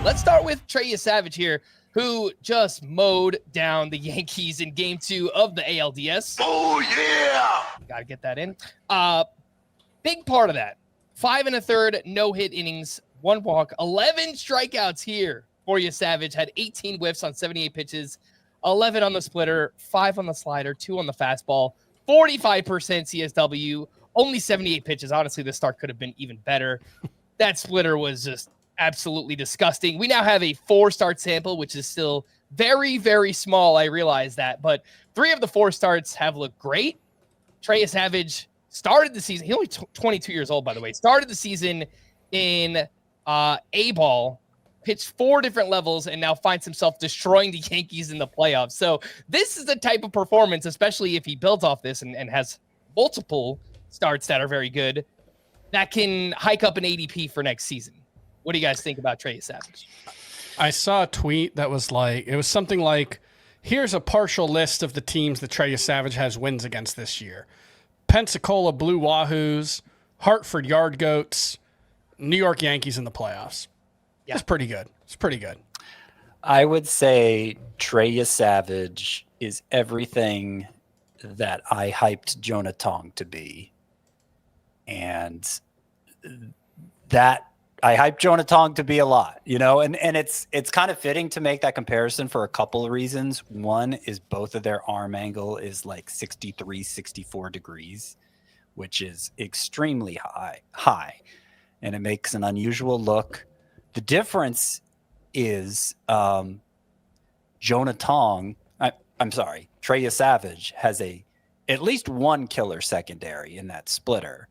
Let's start with Trey Yesavage here, who just mowed down the Yankees in Game 2 of the ALDS. Oh, yeah! Got to get that in. Big part of that. 5 1/3 no-hit innings, 1 walk, 11 strikeouts here for Yesavage. Had 18 whiffs on 78 pitches, 11 on the splitter, 5 on the slider, 2 on the fastball, 45% CSW, only 78 pitches. Honestly, the start could have been even better. That splitter was just absolutely disgusting. We now have a 4-start sample, which is still very, very small. I realize that, but 3 of the 4 starts have looked great. Trey Yesavage started the season. He's only 22 years old, by the way. Started the season in A-ball, pitched 4 different levels, and now finds himself destroying the Yankees in the playoffs. So this is the type of performance, especially if he builds off this and has multiple starts that are very good, that can hike up an ADP for next season. What do you guys think about Trey Yesavage? I saw a tweet that was like, it was something like, here's a partial list of the teams that Trey Yesavage has wins against this year. Pensacola Blue Wahoos, Hartford Yard Goats, New York Yankees in the playoffs. Yeah. It's pretty good. It's pretty good. I would say Trey Yesavage is everything that I hyped Jonah Tong to be. And that I hyped Jonah Tong to be a lot, you know, and it's kind of fitting to make that comparison for a couple of reasons. One is both of their arm angle is like 63, 64 degrees, which is extremely high, and it makes an unusual look. The difference is Jonah Tong, I'm sorry, Trey Yesavage has at least one killer secondary in that splitter,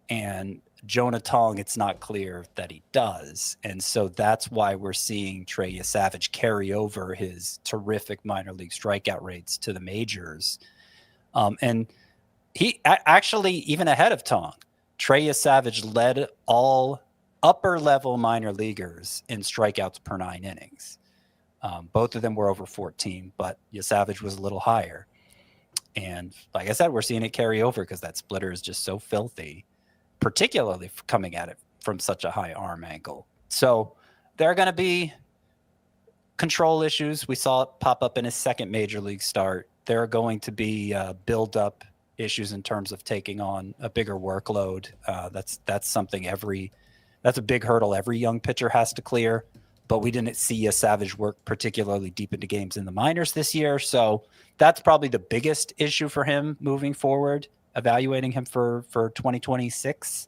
and Jonah Tong, it's not clear that he does. And so that's why we're seeing Trey Yesavage carry over his terrific minor league strikeout rates to the majors. And he actually, even ahead of Tong, Trey Yesavage led all upper level minor leaguers in strikeouts per 9 innings. Both of them were over 14, but Yesavage was a little higher. And like I said, we're seeing it carry over because that splitter is just so filthy, particularly coming at it from such a high arm angle. So there are going to be control issues. We saw it pop up in his second major league start. There are going to be build-up issues in terms of taking on a bigger workload. That's something that's a big hurdle every young pitcher has to clear. But we didn't see Yesavage work particularly deep into games in the minors this year. So that's probably the biggest issue for him moving forward, evaluating him for 2026.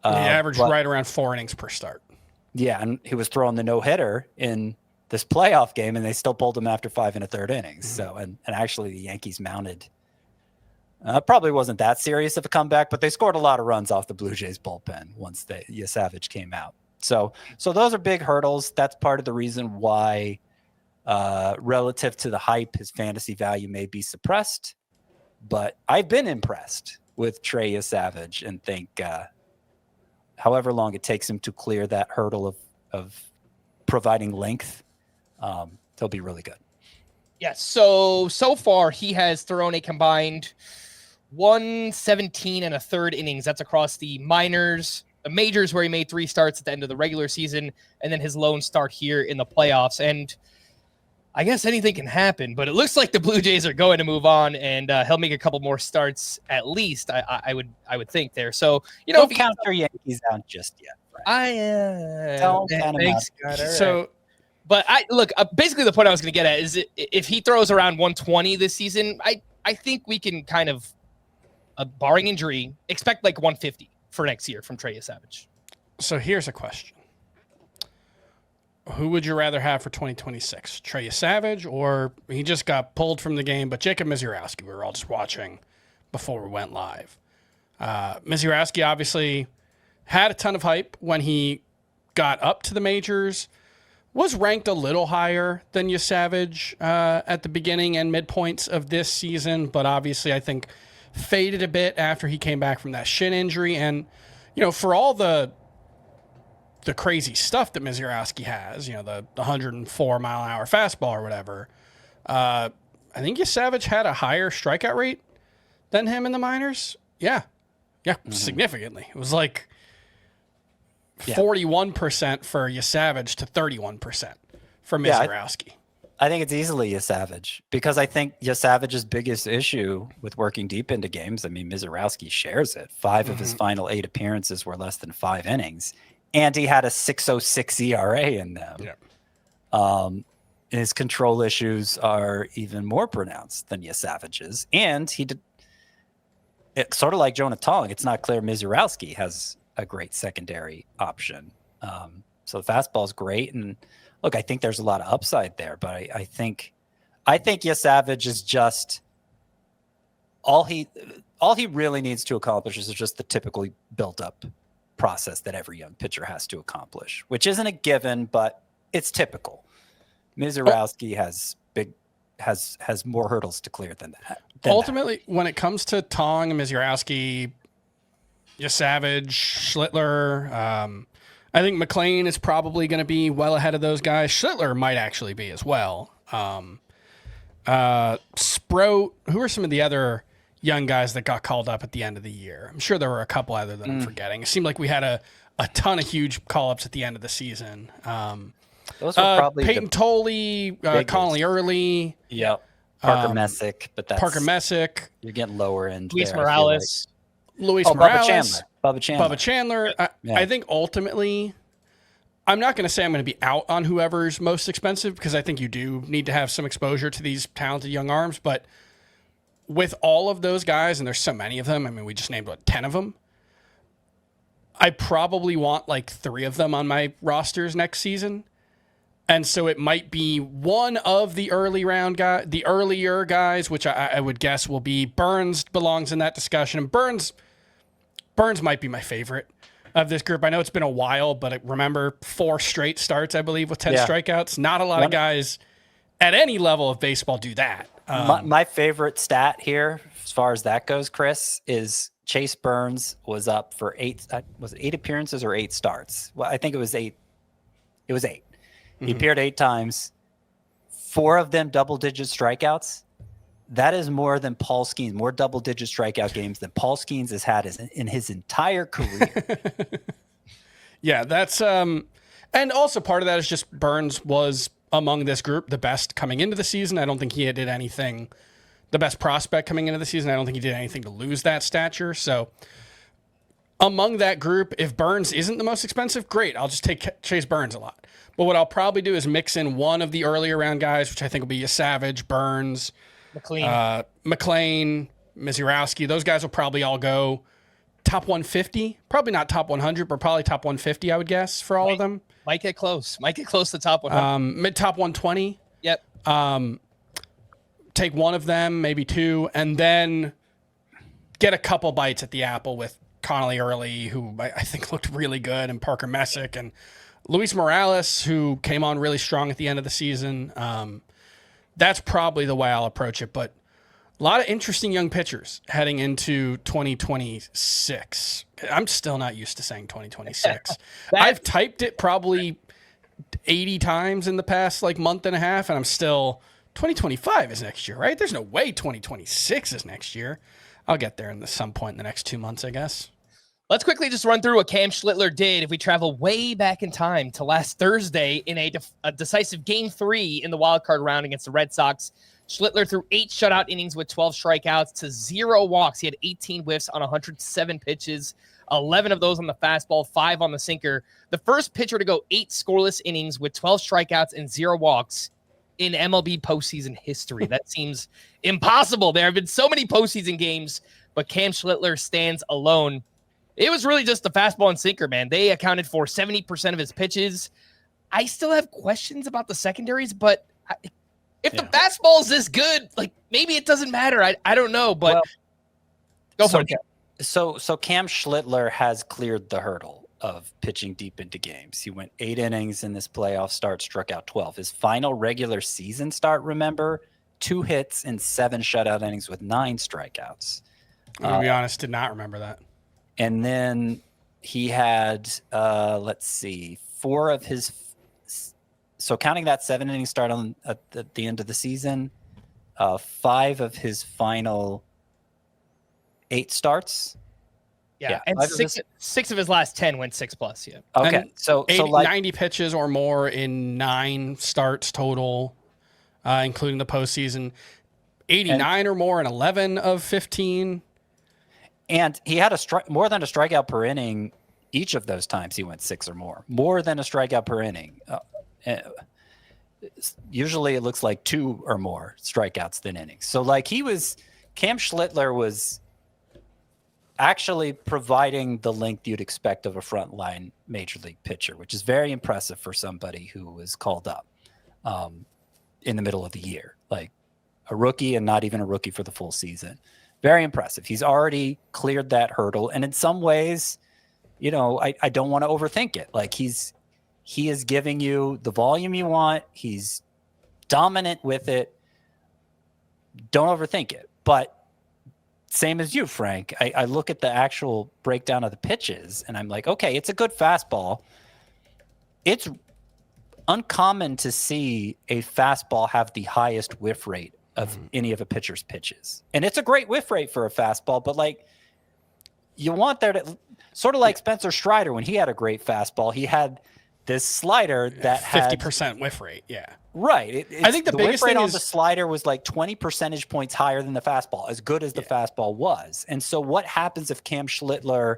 He averaged right around 4 innings per start. Yeah, and he was throwing the no-hitter in this playoff game, and they still pulled him after 5 1/3 innings. Mm-hmm. So, and actually the Yankees mounted. Probably wasn't that serious of a comeback, but they scored a lot of runs off the Blue Jays bullpen once Yesavage came out. So those are big hurdles. That's part of the reason why, relative to the hype, his fantasy value may be suppressed. But I've been impressed with Trey Yesavage and think however long it takes him to clear that hurdle of providing length, he'll be really good. Yes. So far he has thrown a combined 117 1/3 innings. That's across the minors, the majors, where he made 3 starts at the end of the regular season, and then his lone start here in the playoffs. And I guess anything can happen, but it looks like the Blue Jays are going to move on, and he'll make a couple more starts at least. I would think there. So don't count your Yankees out just yet. Right? Don't count them out. So, but basically the point I was going to get at is if he throws around 120 this season, I think we can kind of, barring injury, expect like 150 for next year from Trey Yesavage. So here's a question. Who would you rather have for 2026? Trey Yesavage, or he just got pulled from the game, but Jacob Misiorowski, we were all just watching before we went live. Misiorowski obviously had a ton of hype when he got up to the majors, was ranked a little higher than Yesavage at the beginning and midpoints of this season, but obviously I think faded a bit after he came back from that shin injury. And, for all the crazy stuff that Misiorowski has, the 104-mile-an-hour fastball or whatever, I think Yesavage had a higher strikeout rate than him in the minors. Yeah, significantly. It was like 41% for Yesavage to 31% for Mizorowski. I think it's easily Yesavage because I think Yesavage's biggest issue with working deep into games, I mean, Mizorowski shares it. 5 of his final 8 appearances were less than 5 innings, and he had a 6.06 ERA in them. Yeah. His control issues are even more pronounced than Yesavage's, and it's sort of like Jonah Tong. It's not clear Mizorowski has a great secondary option. So the fastball is great, and look, I think there's a lot of upside there, but I think Yesavage is just all he really needs to accomplish is just the typically built up process that every young pitcher has to accomplish, which isn't a given, but it's typical. Mizorowski has more hurdles to clear than that. Ultimately, when it comes to Tong and Mizorowski, Yesavage, Schlittler, I think McLean is probably going to be well ahead of those guys. Schlittler might actually be as well. Sprout, who are some of the other young guys that got called up at the end of the year? I'm sure there were a couple other that I'm forgetting. It seemed like we had a ton of huge call-ups at the end of the season. Those were probably Peyton Tolley, Connolly Early. Yep. Parker Messick, but that's Parker Messick. You're getting lower end. Luis Morales. Luis Morales. Bubba Chandler. I think ultimately, I'm not going to say I'm going to be out on whoever's most expensive because I think you do need to have some exposure to these talented young arms. But with all of those guys, and there's so many of them, I mean, we just named 10 of them. I probably want like 3 of them on my rosters next season. And so it might be one of the earlier guys, which I would guess will be Burns belongs in that discussion. And Burns might be my favorite of this group. I know it's been a while, but remember 4 straight starts, I believe, with 10 strikeouts. Not a lot of guys at any level of baseball do that. My favorite stat here, as far as that goes, Chris, is Chase Burns was up for 8. Was it 8 appearances or 8 starts? Well, I think it was 8. It was 8. He appeared 8 times, 4 of them double-digit strikeouts. That is more than Paul Skeens, more double-digit strikeout games than Paul Skeens has had in his entire career. Yeah, that's and also part of that is just Burns was among this group the best coming into the season. I don't think he did anything. The best prospect coming into the season. I don't think he did anything to lose that stature. So among that group, if Burns isn't the most expensive, great. I'll just take Chase Burns a lot. But what I'll probably do is mix in one of the earlier round guys, which I think will be Yesavage, Burns, McLean, Mizorowski. Those guys will probably all go top 150. Probably not top 100, but probably top 150, I would guess, for all of them. Might get close. To top 100. Mid-top 120. Yep. Take one of them, maybe 2, and then get a couple bites at the apple with Connolly Early, who I think looked really good, and Parker Messick, and Luis Morales, who came on really strong at the end of the season. That's probably the way I'll approach it. But a lot of interesting young pitchers heading into 2026. I'm still not used to saying 2026. I've typed it probably 80 times in the past month and a half, and I'm still 2025 is next year, right? There's no way 2026 is next year. I'll get there in some point in the next 2 months, I guess. Let's quickly just run through what Cam Schlittler did if we travel way back in time to last Thursday in a decisive Game 3 in the wildcard round against the Red Sox. Schlittler threw 8 shutout innings with 12 strikeouts to 0 walks. He had 18 whiffs on 107 pitches, 11 of those on the fastball, 5 on the sinker. The first pitcher to go 8 scoreless innings with 12 strikeouts and 0 walks in MLB postseason history. That seems impossible. There have been so many postseason games, but Cam Schlittler stands alone. It was really just the fastball and sinker, man. They accounted for 70% of his pitches. I still have questions about the secondaries, but if the fastball is this good, maybe it doesn't matter. I don't know, but go for it. So Cam Schlittler has cleared the hurdle of pitching deep into games. He went 8 innings in this playoff start, struck out 12. His final regular season start, remember, 2 hits and 7 shutout innings with 9 strikeouts. I'm going to be honest, did not remember that. And then he had, 4 of his. So counting that 7 inning start at the end of the season, 5 of his final 8 starts Yeah, and 6 of his last 10 went 6+. Yeah. Okay, And so 90 pitches or more in 9 starts total, including the postseason. 89 or more in 11 of 15. And he had more than a strikeout per inning each of those times he went 6 or more. More than a strikeout per inning. Usually it looks like 2 or more strikeouts than innings. So like Cam Schlittler was actually providing the length you'd expect of a frontline major league pitcher, which is very impressive for somebody who was called up in the middle of the year. Like a rookie and not even a rookie for the full season. Very impressive. He's already cleared that hurdle. And in some ways, you know, I don't want to overthink it. Like he is giving you the volume you want. He's dominant with it. Don't overthink it. But same as you, Frank, I look at the actual breakdown of the pitches and I'm like, okay, it's a good fastball. It's uncommon to see a fastball have the highest whiff rate of any of a pitcher's pitches. And it's a great whiff rate for a fastball, but like you want there to sort of like Spencer Strider when he had a great fastball, he had this slider that 50% whiff rate. Yeah. Right. I think the biggest whiff rate thing on the slider was like 20 percentage points higher than the fastball, as good as the fastball was. And so what happens if Cam Schlittler,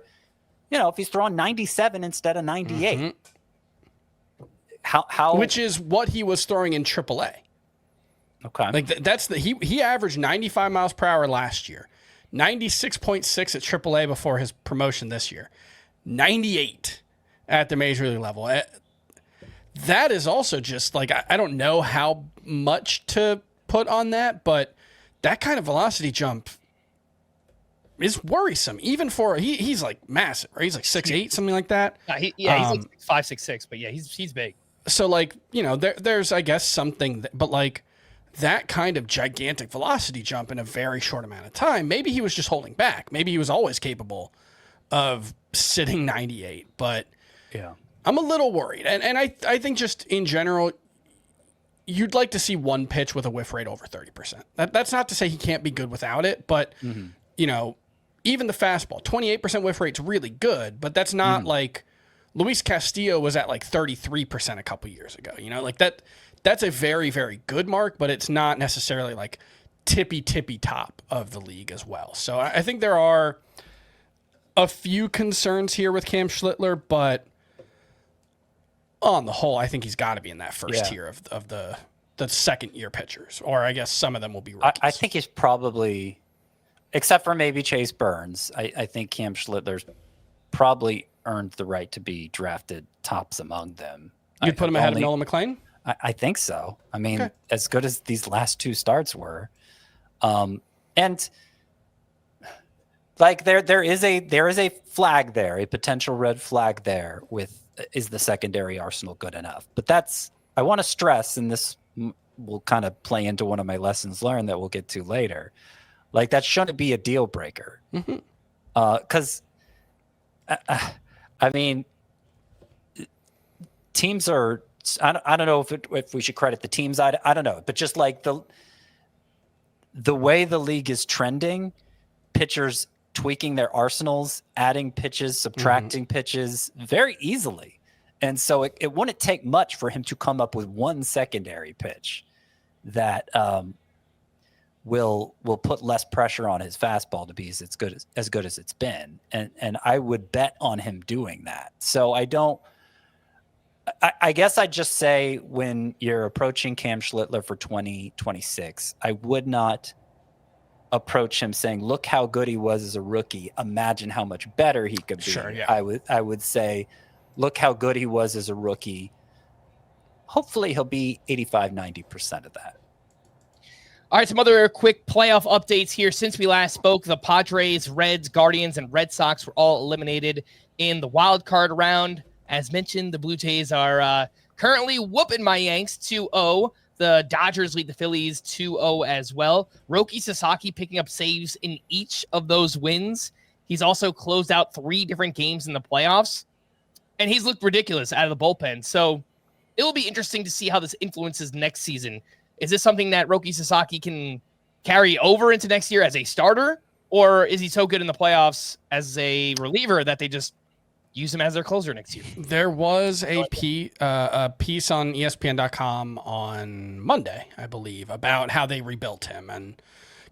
you know, if he's throwing 97 instead of 98? Mm-hmm. How which is what he was throwing in AAA. Okay. Like he averaged 95 miles per hour last year, 96.6 at AAA before his promotion this year, 98 at the major league level. That is also just like, I don't know how much to put on that, but that kind of velocity jump is worrisome. Even for he's like massive, right? He's like 6'8", something like that. He's like 5'6", but yeah, he's big. So like, you know, there's I guess something, but like that kind of gigantic velocity jump in a very short amount of time, maybe he was just holding back. Maybe he was always capable of sitting 98, but yeah, I'm a little worried. And I think just in general, you'd like to see one pitch with a whiff rate over 30%. That's not to say he can't be good without it, but you know, even the fastball, 28% whiff rate's really good, but that's not like Luis Castillo was at like 33% a couple years ago. You know, like that's a very, very good mark, but it's not necessarily like tippy top of the league as well. So I think there are a few concerns here with Cam Schlittler, but on the whole, I think he's got to be in that first tier of the second year pitchers, or I guess some of them will be rookies. I think he's probably, except for maybe Chase Burns, I think Cam Schlittler's probably earned the right to be drafted tops among them. You'd put him ahead of Nolan McLean? I think so. I mean, as good as these last 2 starts were, and like there is a flag there, a potential red flag there with, is the secondary arsenal good enough? But I want to stress, and this will kind of play into one of my lessons learned that we'll get to later. Like that shouldn't be a deal breaker. Because I mean, teams are, I don't know if we should credit the teams. I don't know, but just like the way the league is trending, pitchers tweaking their arsenals, adding pitches, subtracting pitches very easily. And so it wouldn't take much for him to come up with one secondary pitch that will put less pressure on his fastball to be as good as it's been. And I would bet on him doing that. So I guess I'd just say when you're approaching Cam Schlittler for 2026, I would not approach him saying, look how good he was as a rookie. Imagine how much better he could be. Sure, yeah. I would say, look how good he was as a rookie. Hopefully he'll be 85, 90% of that. All right, some other quick playoff updates here. Since we last spoke, the Padres, Reds, Guardians, and Red Sox were all eliminated in the wild card round. As mentioned, the Blue Jays are currently whooping my Yanks 2-0. The Dodgers lead the Phillies 2-0 as well. Roki Sasaki picking up saves in each of those wins. He's also closed out 3 different games in the playoffs, and he's looked ridiculous out of the bullpen. So it will be interesting to see how this influences next season. Is this something that Roki Sasaki can carry over into next year as a starter, Or is he so good in the playoffs as a reliever that they just use him as their closer next year? There was a piece on ESPN.com on Monday, I believe, about how they rebuilt him, and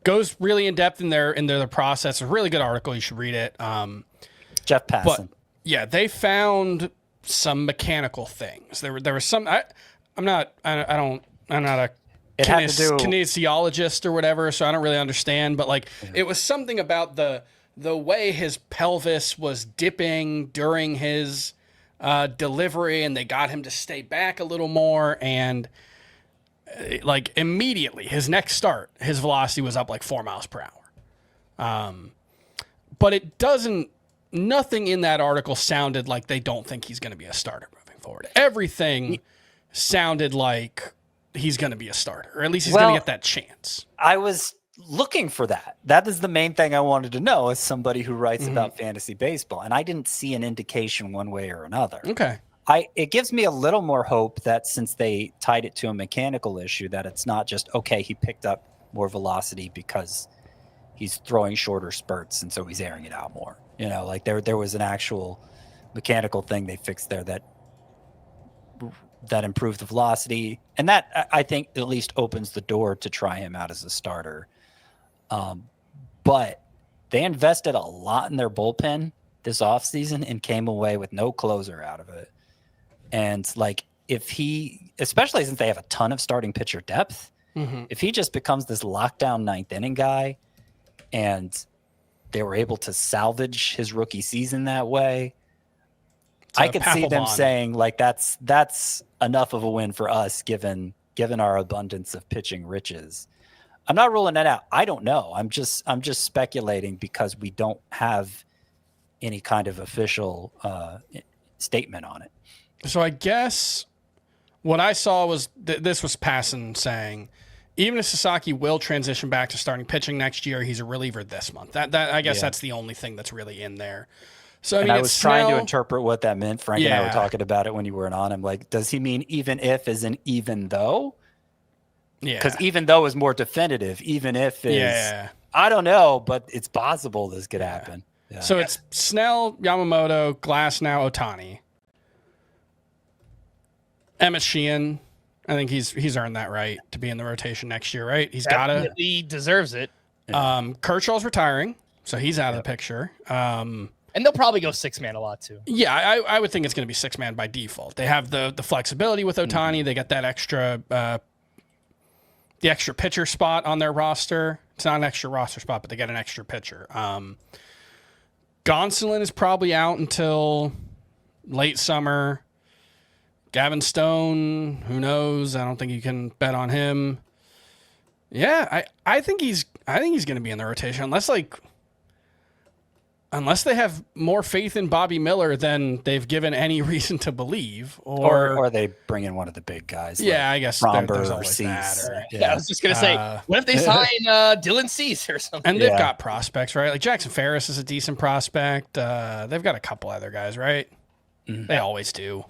goes really in depth in their process. A really good article. You should read it. Jeff Passan. But yeah, they found some mechanical things. There was some. I'm not a It had to do. kinesiologist or whatever, so I don't really understand. But like, it was something about the way his pelvis was dipping during his delivery, and they got him to stay back a little more, and like immediately his next start, his velocity was up like 4 miles per hour. But it doesn't. Nothing in that article sounded like they don't think he's going to be a starter moving forward. Everything sounded like he's going to be a starter, or at least he's going to get that chance. I was looking for that. That is the main thing I wanted to know as somebody who writes about fantasy baseball, and I didn't see an indication one way or another. Okay. It gives me a little more hope that since they tied it to a mechanical issue, that it's not just, okay, he picked up more velocity because he's throwing shorter spurts, and so he's airing it out more. You know, like there was an actual mechanical thing they fixed there that improved the velocity, and that I think at least opens the door to try him out as a starter. But they invested a lot in their bullpen this offseason and came away with no closer out of it. And like, if he, especially since they have a ton of starting pitcher depth, if he just becomes this lockdown ninth inning guy, and they were able to salvage his rookie season that way, I could see them saying like, that's enough of a win for us, given our abundance of pitching riches. I'm not ruling that out. I don't know. I'm just speculating because we don't have any kind of official statement on it. So I guess what I saw was this was Passan saying, even if Sasaki will transition back to starting pitching next year, he's a reliever this month. That I guess that's the only thing that's really in there. So I mean, I was trying to interpret what that meant. Frank and I were talking about it when you weren't on. I'm like, does he mean even if as in even though? Yeah. Because even though is more definitive. Even if is, I don't know, but it's possible this could happen. Yeah. So it's Snell, Yamamoto, Glasnow, Ohtani. Emmett Sheehan, I think he's earned that right to be in the rotation next year, right? He's got to. He deserves it. Kershaw's retiring, so he's out of the picture. And they'll probably go 6-man a lot too. Yeah, I would think it's going to be 6-man by default. They have the flexibility with Ohtani. They got that extra the extra pitcher spot on their roster. It's not an extra roster spot, but they get an extra pitcher. Gonsolin is probably out until late summer. Gavin Stone, who knows? I don't think you can bet on him. Yeah, I think he's going to be in the rotation unless they have more faith in Bobby Miller than they've given any reason to believe, or they bring in one of the big guys. Yeah, like I guess Fromber there's always that. I was just gonna say, what if they sign Dylan Cease or something? And they've got prospects, right? Like Jackson Ferris is a decent prospect. They've got a couple other guys, right? They always do.